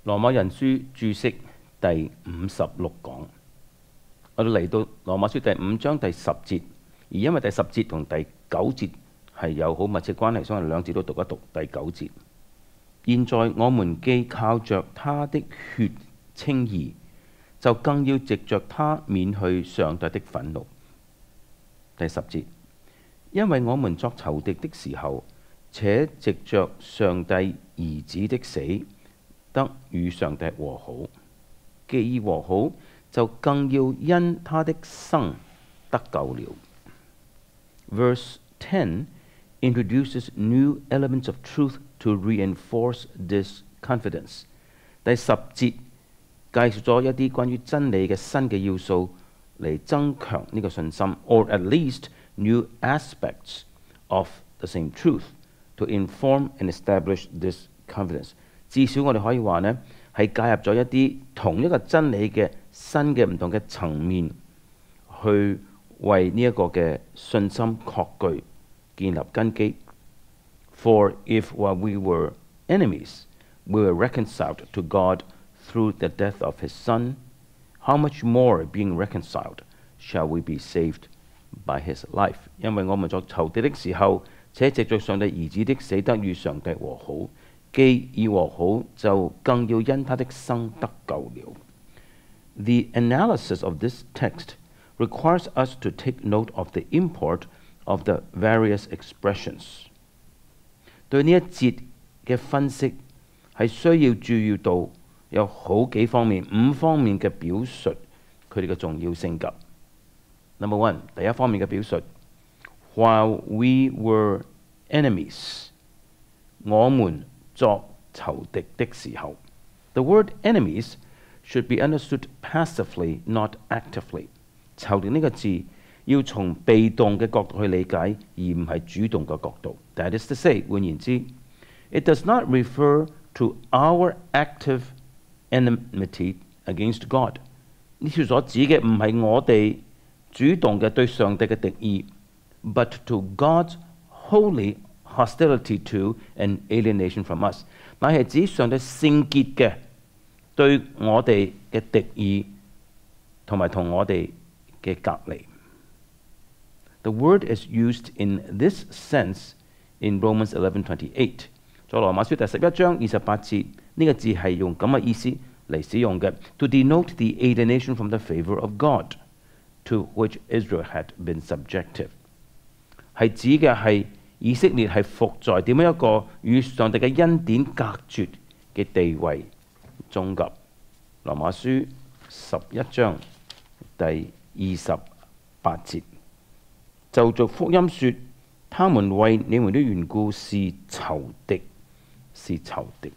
羅馬人書註釋第56講，我哋嚟到羅馬書第5章第10節，而因為第10節同第9節係有好密切關係，所以我哋兩節都讀一讀第9節。現在我們既靠着他的血稱義，就更要藉着他免去上帝的憤怒。第10節，因為我們作仇敵的時候，且藉着上帝兒子的死，得與上帝和好。既已和好，就更要因他的生得救了。Verse 10 introduces new elements of truth to reinforce this confidence. 第10節介紹咗一啲關於真理嘅新嘅要素嚟增強呢個信心 ，or at least new aspects of the same truth to inform and establish this confidence. 至少我哋可以話呢，係介入咗一啲同一個真理嘅新嘅唔同嘅層面，去為呢一個嘅信心確據建立根基。For if while we were enemies, we were reconciled to God through the death of His Son, how much more being reconciled shall we be saved by His life? 因為我們作仇敵的時候，且藉着上帝兒子的死得與上帝和好。既已和好，就更要因他的生得救了。The analysis of this text requires us to take note of the import of the various expressions. 對呢一節嘅分析係需要注意到有好幾方面、5方面嘅表述佢哋嘅重要性格。Number 1，第一方面嘅表述 ，While we were enemies， 我們作仇敵的時候。The word enemies should be understood passively, not actively. 仇敵呢個字要從被動嘅角度去理解，而唔係主動嘅角度。That is to say， 換言之 ，it does not refer to our active enmity against God。呢處所指嘅唔係我哋主動嘅對上帝嘅敵意 ，but to God's holy hostility to and alienation from us， 乃係指上帝聖潔嘅對我哋嘅敵意同埋同我哋嘅隔離。The word is used in this sense in Romans 11:28。在羅馬書第11章28節，呢個字係用咁嘅意思嚟使用嘅 ，to denote the alienation from the favour of God to which Israel had been subjected， 係指嘅係以色列係伏在點樣一個與上帝嘅恩典隔絕嘅地位中嘅。羅馬書11章第28節，就着福音說，他們為你們的緣故是仇敵，是仇敵。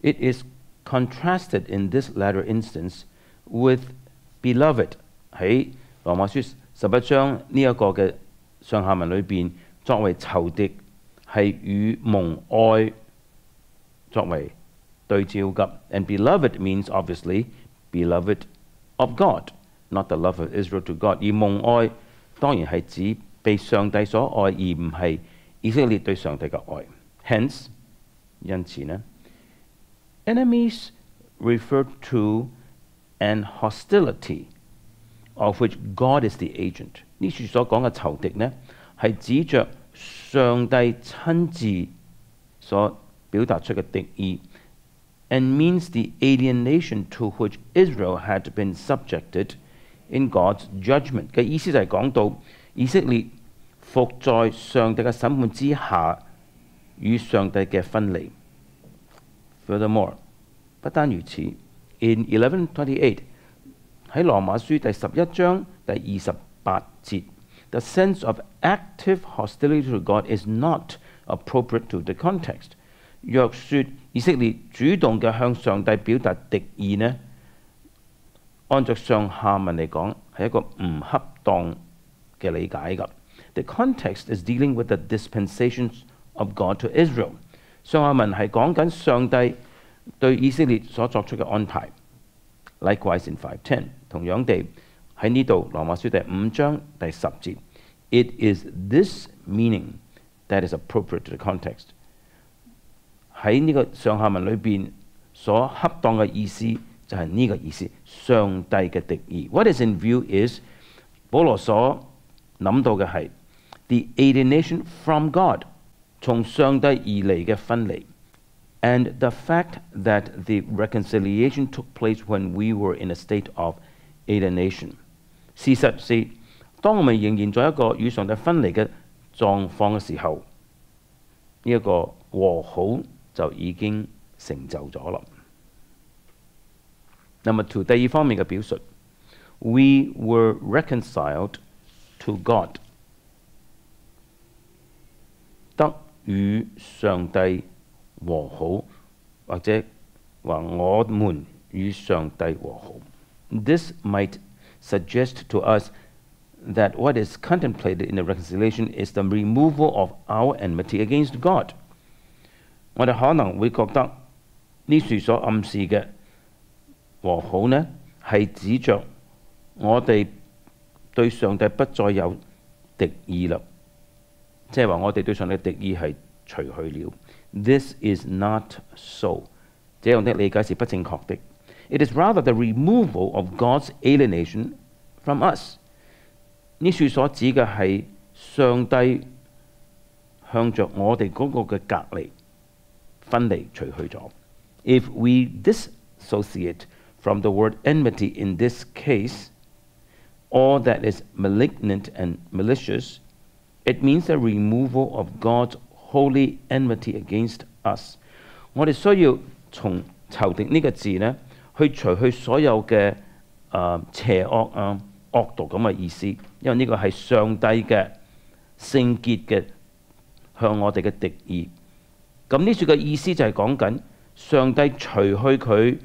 It is contrasted in this latter instance with beloved。喺羅馬書11章呢一個嘅上下文裏邊，作為仇敵係與蒙愛作為對照嘅。And beloved means obviously beloved of God, not the love of Israel to God。而蒙愛當然係指被上帝所愛，而唔係以色列對上帝嘅愛。Hence， 因此呢 ，enemies refer to an hostility of which God is the agent。呢處所講嘅仇敵呢，係指着上帝親自所表達出嘅敵意 ，and means the alienation to which Israel had been subjected in God's judgment。嘅意思就係講到以色列伏在上帝嘅審判之下，與上帝嘅分離。Furthermore， 不單如此 ，in 11:28。喺羅馬書第11章第28節 ，the sense of active hostility to God is not appropriate to the context。若說以色列主動嘅向上帝表達敵意呢，按照上下文嚟講係一個唔恰當嘅理解㗎。The context is dealing with the dispensations of God to Israel。上下文係講緊上帝對以色列所作出嘅安排。Likewise in 5:10， 同樣地喺呢度羅馬書第5章第10節 ，It is this meaning that is appropriate to the context。喺呢個上下文裏邊所恰當嘅意思就係呢個意思，上帝嘅敵意。What is in view is 保羅所諗到嘅係 the alienation from God， 從上帝而嚟嘅分離。And the fact that the reconciliation took place when we were in a state of alienation。 事實是，當我們仍然在一個與上帝分離嘅狀況嘅時候，呢一個和好就已經成就咗啦。Number 2， 第二方面嘅表述 ，We were reconciled to God， 得與上帝和好，或者話我們與上帝和好。This might suggest to us that what is contemplated in the reconciliation is the removal of our enmity against God。 我哋可能會覺得呢處所暗示嘅和好呢，係指着我哋對上帝不再有敵意啦，即係話我哋對上帝敵意係除去了。This is not so， 這樣的理解是不正確的。It is rather the removal of God's alienation from us。 呢處所指嘅係上帝向着我哋嗰個嘅隔離、分離除去咗。If we dissociate from the word enmity in this case, all that is malignant and malicious, it means the removal of God's holy enmity against us。 我哋需要從仇敵呢個字呢，去除去所有嘅邪惡惡毒咁嘅意思，因為呢個係上帝嘅聖潔嘅向我哋嘅敵意。咁呢處嘅意思就係講緊上帝除去佢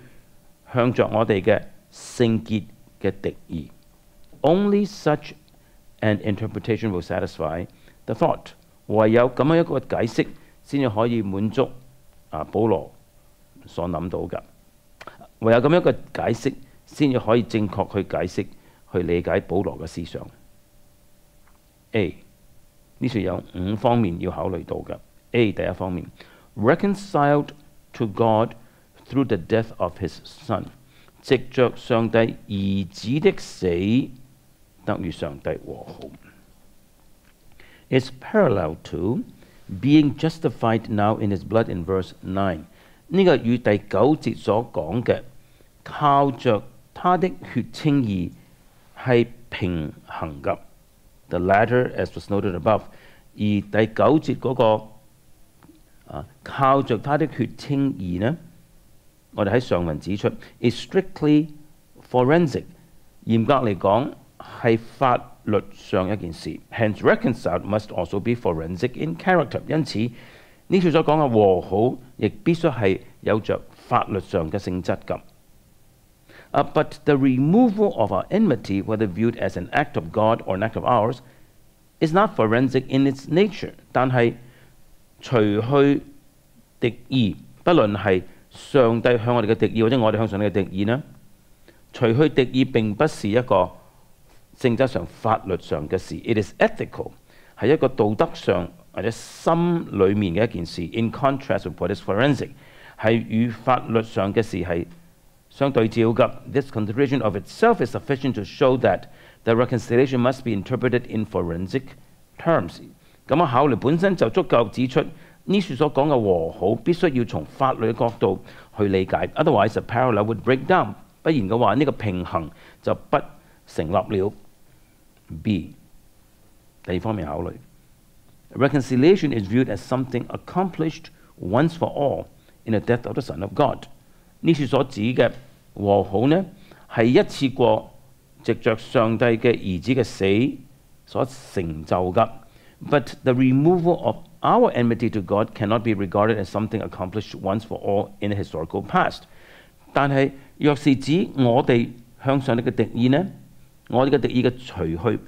向着我哋嘅聖潔嘅敵意。Only such an interpretation will satisfy the thought。 唯有咁樣一個解釋先至可以滿足保羅所諗到嘅。唯有咁樣一個解釋先至可以正確去解釋、去理解保羅嘅思想。A 呢處有5方面要考慮到嘅。A 第一方面 ，reconciled to God through the death of His Son， 藉着上帝兒子的死得與上帝和好。Is parallel to being justified now in His blood in verse 9。 呢個與第9節所講嘅靠着他的血稱義係平衡嘅。The latter, as was noted above。 而第9節嗰個靠着他的血稱義呢，我哋喺上文指出 is strictly forensic， 嚴格嚟講係法律上一件事。Hence reconciled must also be forensic in character。 因此呢處所講嘅和好，亦必須係有着法律上嘅性質㗎。But the removal of our enmity, whether viewed as an act of God or an act of ours, is not forensic in its nature。 但係除去敵意，不論係上帝向我哋嘅敵意，或者我哋向上帝嘅敵意呢，除去敵意並不是一個性質上法律上嘅事。It is ethical， 係一個道德上或者心裡面嘅一件事。In contrast with what is forensic， 係與法律上嘅事係相對照嘅。This consideration of itself is sufficient to show that the reconciliation must be interpreted in forensic terms。 咁樣考慮本身就足夠指出呢處所講嘅和好必須要從法律嘅角度去理解。Otherwise, a parallel would break down。 不然嘅話，呢個平衡就不成立了。B 第二方面考慮 ，reconciliation is viewed as something accomplished once for all in the death of the Son of God。 呢處所指嘅和好呢，係一次過藉着上帝嘅兒子嘅死所成就嘅。But the removal of our enmity to God cannot be regarded as something accomplished once for all in the historical past。 但係若是指我哋向上帝嘅敵意呢，我哋嘅敵意嘅除去，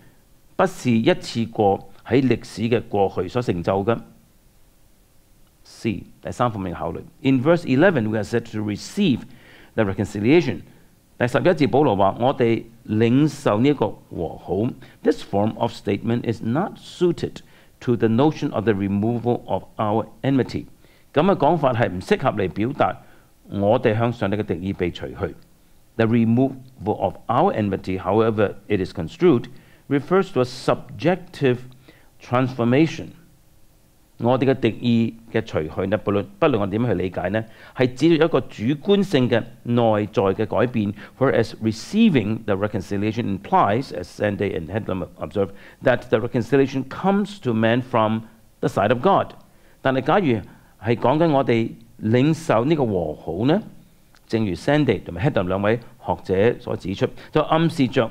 不是一次過喺歷史嘅過去所成就嘅。C 第三方面考慮。In verse 11 we are said to receive the reconciliation。 第11節保羅話我哋領受呢一個和好。This form of statement is not suited to the notion of the removal of our enmity。咁嘅講法係唔適合嚟表達我哋向上帝嘅敵意被除去。The removal of our enmity, however it is construed, refers to a subjective transformation。我哋嘅敵意嘅除去呢，不論我哋點樣去理解呢，係指到一個主觀性嘅內在嘅改變。Whereas receiving the reconciliation implies, as Sanday and Headlam observe, that the reconciliation comes to man from the side of God。但係假如係講緊我哋領受呢個和好呢，正如 Sanday 同埋 Headlam 兩位學者所指出，就暗示着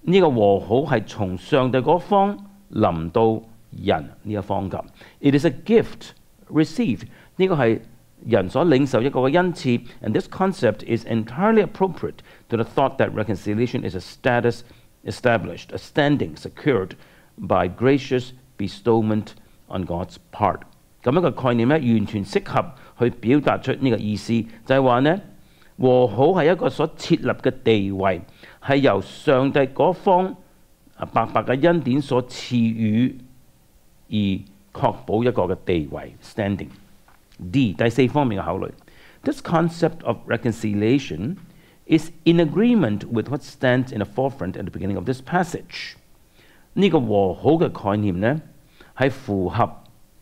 呢個和好係從上帝嗰方臨到人呢一方㗎。It is a gift received。呢個係人所領受一個嘅恩賜 ，and this concept is entirely appropriate to the thought that reconciliation is a status established, a standing secured by gracious bestowment on God's part。咁一個概念咧，完全適合去表達出呢個意思，就係話呢，和好係一個所設立嘅地位，係由上帝嗰方白白嘅恩典所賜予，而確保一個嘅地位 standing。D 第四方面嘅考慮 ，This concept of reconciliation is in agreement with what stands in the forefront at the beginning of this passage。呢個和好嘅概念呢，係符合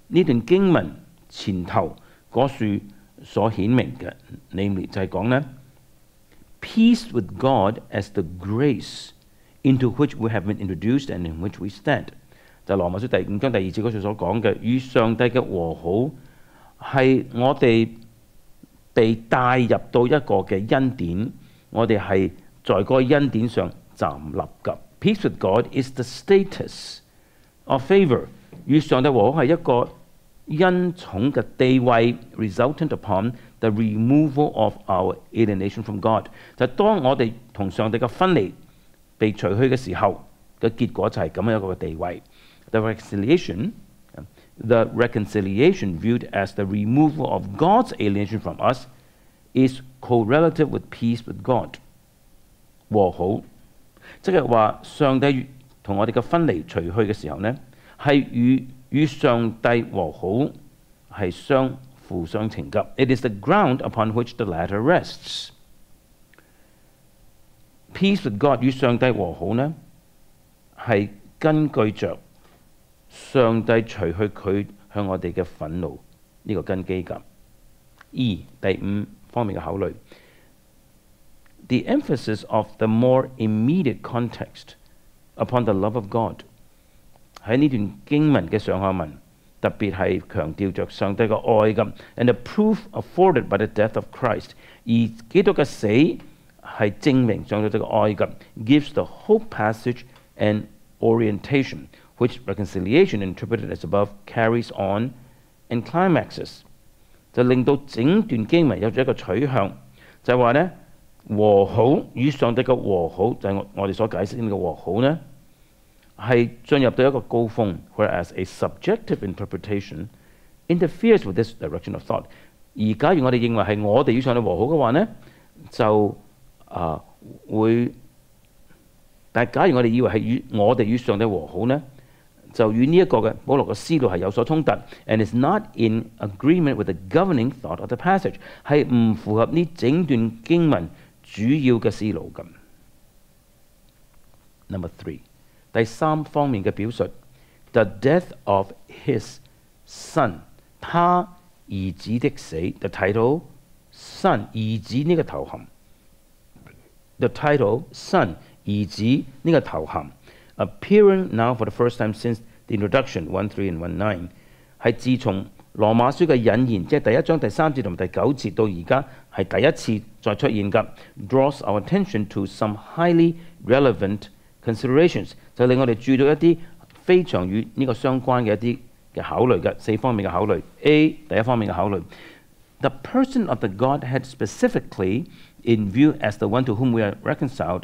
呢段經文前頭嗰處所顯明嘅 ，namely 就係講呢 peace with God as the grace into which we have been introduced and in which we stand。就係羅馬書第5章第2節嗰處所講嘅，與上帝嘅和好係我哋被帶入到一個嘅恩典，我哋係在嗰個恩典上站立㗎。Peace with God is the status of favor。與上帝和好係一個恩寵嘅地位 ，resultant upon the removal of our alienation from God。就係當我哋同上帝嘅分離被除去嘅時候嘅結果就係咁樣一個地位。The reconciliation viewed as the removal of God's alienation from us is correlative with peace with God。和好即係話上帝同我哋嘅分離除去嘅時候呢，係與上帝和好係相輔相成嘅。It is the ground upon which the latter rests。Peace with God 與上帝和好呢，係根據着上帝除去佢向我哋嘅憤怒呢個根基㗎。E 第5方面嘅考慮 ，the emphasis of the more immediate context upon the love of God。喺呢段經文嘅上下文，特別係強調着上帝嘅愛㗎 ，and the proof afforded by the death of Christ。而基督嘅死係證明上帝嘅愛㗎 ，gives the whole passage an orientation which reconciliation interpreted as above carries on and climaxes。就令到整段經文有咗一個取向，就係話呢，和好與上帝嘅和好，就係我哋所解釋呢個和好呢，係進入到一個高峰 ，whereas a subjective interpretation interferes with this direction of thought。而假如我哋認為係我哋與上帝和好嘅話呢，就會，但係假如我哋以為係我哋與上帝和好呢，就與呢一個嘅保羅嘅思路係有所衝突 ，and is not in agreement with the governing thought of the passage， 係唔符合呢整段經文主要嘅思路咁。Number 3， 第3方面嘅表述 ，the death of his son， 他兒子的死 ，the title son， 兒子呢個頭銜 ，the title son， 兒子呢個頭銜。Appearing now for the first time since the introduction 1:3 and 1:9， 係自從羅馬書嘅引言，即係第1章第3節同第9節到而家係第一次再出現㗎。Draws our attention to some highly relevant considerations， 就令我哋注意到一啲非常與呢個相關嘅一啲嘅考慮嘅4方面嘅考慮。A 第一方面嘅考慮 ，the person of the Godhead specifically in view as the one to whom we are reconciled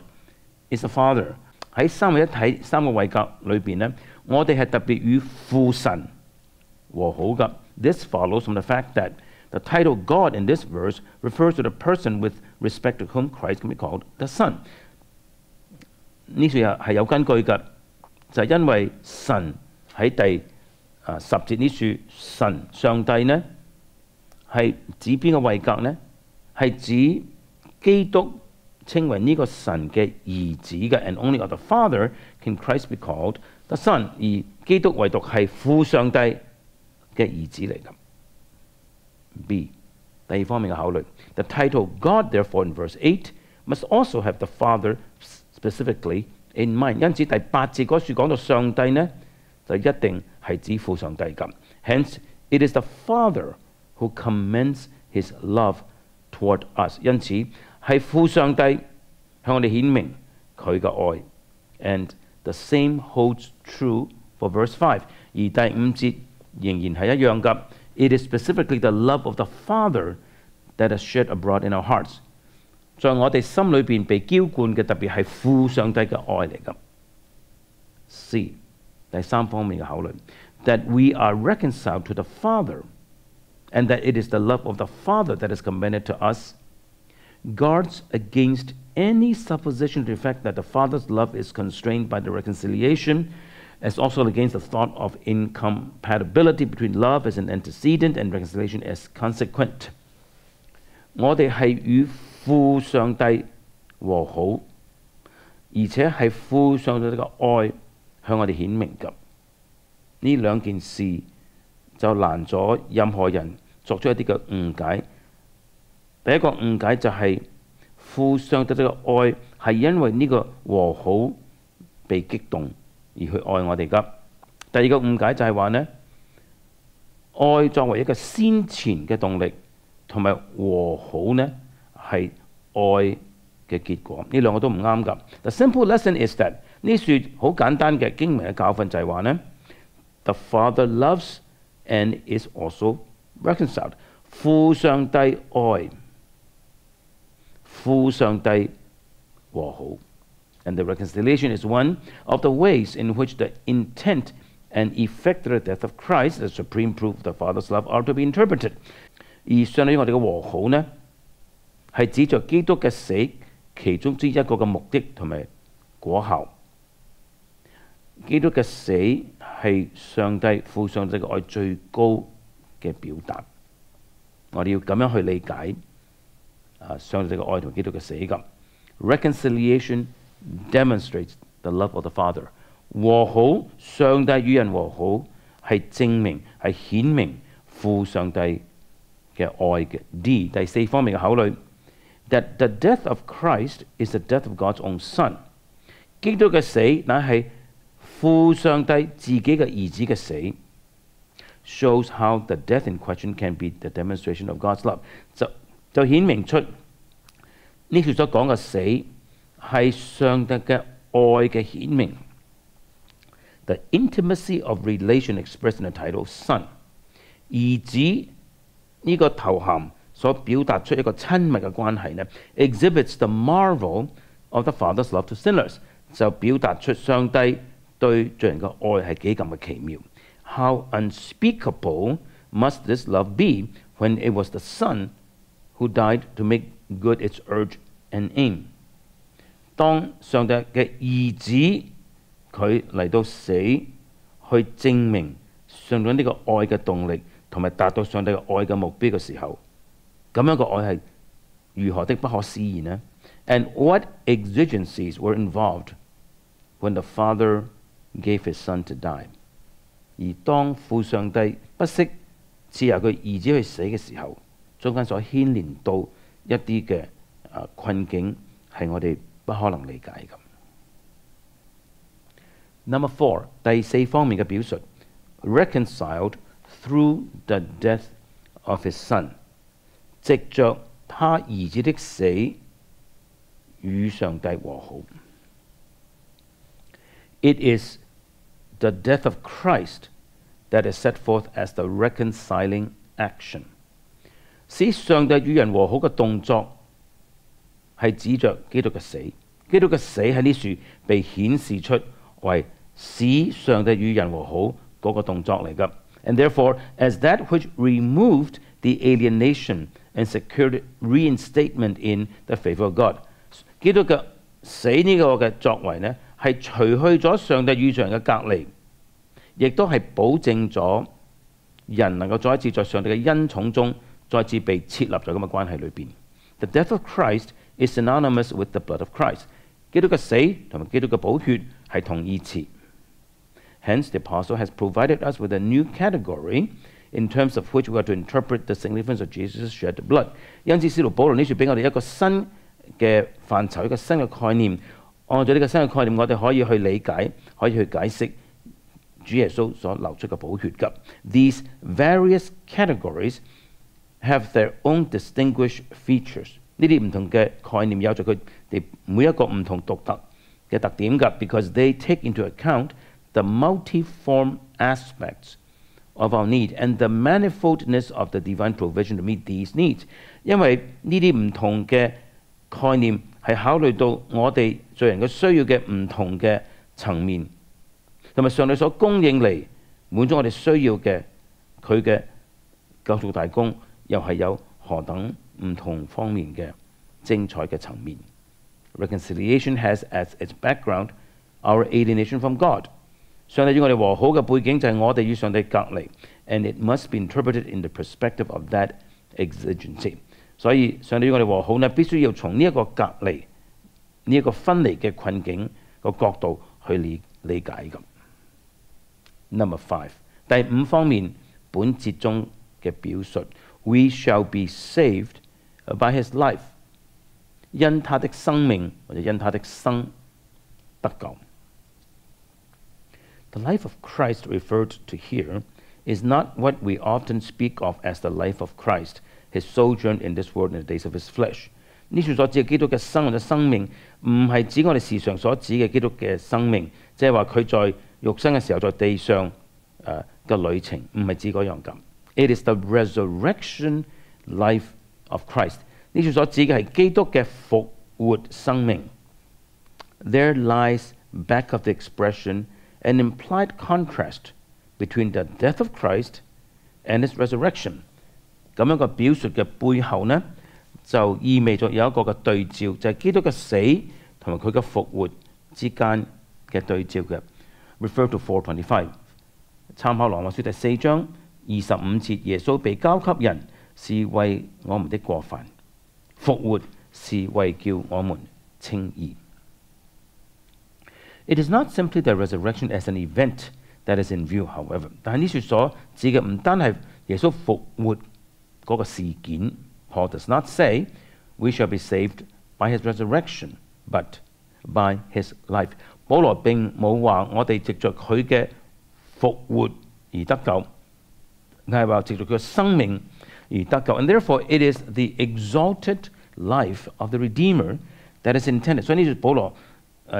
is the Father。喺三位一體三個位格裏邊呢，我哋係特別與父神和好㗎。This follows from the fact that the title God in this verse refers to the person with respect to whom Christ can be called the Son。呢處係有根據㗎，就係因為神喺第10節呢處神上帝呢係指邊個位格呢？係指基督稱為呢個神嘅兒子嘅 ，and only of the Father can Christ be called the Son。而基督唯獨係父上帝嘅兒子嚟㗎。B 第二方面嘅考慮 ，the title God therefore in verse 8 must also have the Father specifically in mind。因此第8節嗰處講到上帝呢，就一定係指父上帝咁。Hence it is the Father who commends His love toward us。因此係父上帝向我哋顯明佢嘅愛。And the same holds true for verse 5。而第5節仍然係一樣㗎。It is specifically the love of the Father that is shed abroad in our hearts。在我哋心裏邊被澆灌嘅，特別係父上帝嘅愛嚟㗎。C 第三方面嘅考慮 ，that we are reconciled to the Father, and that it is the love of the Father that is commended to us, guards against any supposition to the effect that the Father's love is constrained by the reconciliation, as also against the thought of incompatibility between love as an antecedent and reconciliation as consequent。我哋係與父上帝和好，而且係父上帝嘅愛向我哋顯明㗎。呢兩件事就難咗任何人作出一啲嘅誤解。第一個誤解就係父上帝嘅愛係因為呢個和好被激動而去愛我哋㗎。第二個誤解就係話呢，愛作為一個先前嘅動力，同埋和好呢係愛嘅結果，呢兩個都唔啱㗎。The simple lesson is that 呢處好簡單嘅經文嘅教訓就係話呢 ，The Father loves and is also reconciled。父上帝愛，父上帝和好。And the reconciliation is one of the ways in which the intent and effect of the death of Christ, the supreme proof of the Father's love, are to be interpreted。而上帝我哋嘅和好呢，係指着基督嘅死其中之一個嘅目的同埋果效。基督嘅死係上帝父上帝嘅愛最高嘅表達。我哋要咁樣去理解上帝嘅愛同基督嘅死咁。Reconciliation demonstrates the love of the Father。和好，上帝與人和好，係證明係顯明父上帝嘅愛嘅。D 第四方面嘅考慮 ，that the death of Christ is the death of God's own Son。基督嘅死乃係父上帝自己嘅兒子嘅死 ，shows how the death in question can be the demonstration of God's love。就顯明出呢處所講嘅死係上帝嘅愛嘅顯明。The intimacy of relation expressed in the title Son， 兒子呢個頭銜所表達出一個親密嘅關係呢 ，exhibits the marvel of the Father's love to sinners， 就表達出上帝對罪人嘅愛係幾咁嘅奇妙。How unspeakable must this love be when it was the Son who died to make good its urge and aim。當上帝嘅兒子佢嚟到死，去證明上帝呢個愛嘅動力，同埋達到上帝嘅愛嘅目標嘅時候，咁樣嘅愛係如何的不可思議呢 ？And what exigencies were involved when the Father gave His Son to die？ 而當父上帝不惜賜下佢兒子去死嘅時候，中間所牽連到一啲嘅困境，係我哋不可能理解嘅。Number 4， 第四方面嘅表述 ，reconciled through the death of His Son， 藉着他兒子的死與上帝和好。It is the death of Christ that is set forth as the reconciling action。使上帝與人和好嘅動作係指着基督嘅死，基督嘅死喺呢處被顯示出為使上帝與人和好嗰個動作嚟㗎。And therefore, as that which removed the alienation and secured reinstatement in the favor of God， 基督嘅死呢個嘅作為呢，係除去咗上帝與罪人嘅隔離，亦都係保證咗人能夠再一次在上帝嘅恩寵中再次被設立在咁嘅關係裏邊。The death of Christ is synonymous with the blood of Christ。基督嘅死同埋基督嘅寶血係同義詞。Hence, the apostle has provided us with a new category in terms of which we are to interpret the significance of Jesus' shed blood。因此，使徒保羅呢處俾我哋一個新嘅範疇，一個新嘅概念。按照呢個新嘅概念，我哋可以去理解，可以去解釋主耶穌所流出嘅寶血㗎。These various categories have their own distinguished features。呢啲唔同嘅概念有著佢哋每一個唔同獨特嘅特點㗎。Because they take into account the multiform aspects of our need and the manifoldness of the divine provision to meet these needs。因為呢啲唔同嘅概念係考慮到我哋罪人嘅需要嘅唔同嘅層面，同埋上帝所供應嚟滿足我哋需要嘅佢嘅救贖大功，又係有何等唔同方面嘅精彩嘅層面。Reconciliation has as its background our alienation from God。上帝與我哋和好嘅背景就係我哋與上帝隔離 ，and it must be interpreted in the perspective of that exigency。所以上帝與我哋和好呢，必須要從呢一個隔離、呢一個分離嘅困境個角度去理解咁。Number 5，第5方面，本節中嘅表述 ，We shall be saved by His life， 因他的生命或者因他的生得救。The life of Christ referred to here is not what we often speak of as the life of Christ。His sojourn in this world in the days of his flesh。呢處所指嘅基督嘅生或者生命，唔係指我哋時常所指嘅基督嘅生命，即係話佢在肉身嘅時候在地上嘅旅程，唔係指嗰樣咁。It is the resurrection life of Christ。呢處所指嘅係基督嘅復活生命。There lies back of the expression an implied contrast between the death of Christ and his resurrection。咁樣個表述嘅背後呢，就意味著有一個嘅對照，就係基督嘅死同埋佢嘅復活之間嘅對照嘅。Refer to 4:25，參考羅馬書第4章25節，耶穌被交給人，是為我們的過犯；復活是為叫我們稱義。It is not simply the resurrection as an event that is in view, however。但係呢處所指嘅唔單係耶穌復活嗰個事件。Paul does not say we shall be saved by his resurrection, but by his life。保羅並冇話我哋藉着佢嘅復活而得救，係話藉着佢嘅生命而得救。And therefore it is the exalted life of the Redeemer that is intended。所以呢處保羅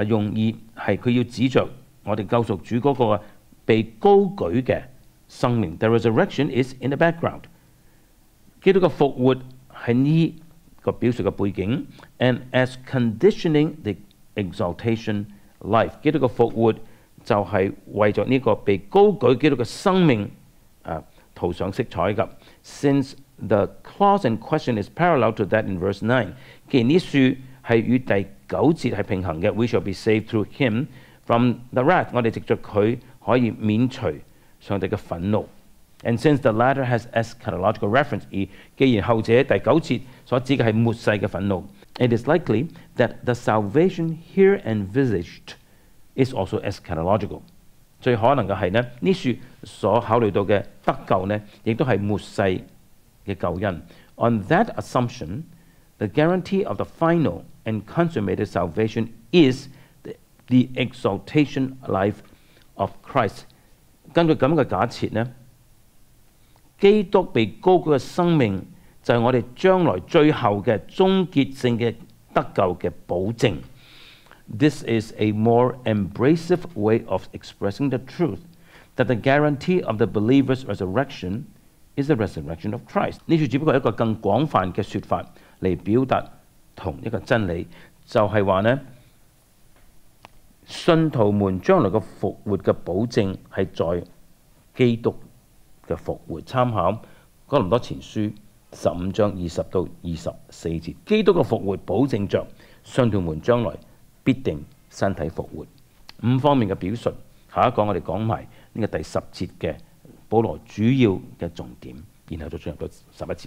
用意係佢要指着我哋救贖主嗰個被高舉嘅生命。The resurrection is in the background。基督嘅復活係呢個表述嘅背景 ，and as conditioning the exaltation life。基督嘅復活就係為咗呢個被高舉基督嘅生命塗上色彩㗎。Since the clause in question is parallel to that in verse 9， 既然呢處係與第9節係平衡嘅 ，we shall be saved through him from the wrath。我哋藉著佢可以免除上帝嘅憤怒。And since the latter has eschatological reference， 而既然後者第9節所指嘅係末世嘅憤怒 ，it is likely that the salvation here envisaged is also eschatological。最可能嘅係呢處所考慮到嘅得救呢，亦都係末世嘅救恩。On that assumption， the guarantee of the final and consummated salvation is the exaltation life of Christ。根據咁嘅假設呢，基督被高舉嘅生命就係我哋將來最後嘅終結性嘅得救嘅保證。This is a more embracive way of expressing the truth that the guarantee of the believer's resurrection is the resurrection of Christ。呢處只不過係一個更廣泛嘅説法嚟表達同一個真理，就係話呢，信徒們將來嘅復活嘅保證係在基督嘅復活。參考哥林多前書15章20到24節，基督嘅復活保證着信徒們將來必定身體復活。5方面嘅表述，下一講我哋講埋呢個第10節嘅保羅主要嘅重點，然後就進入到11節。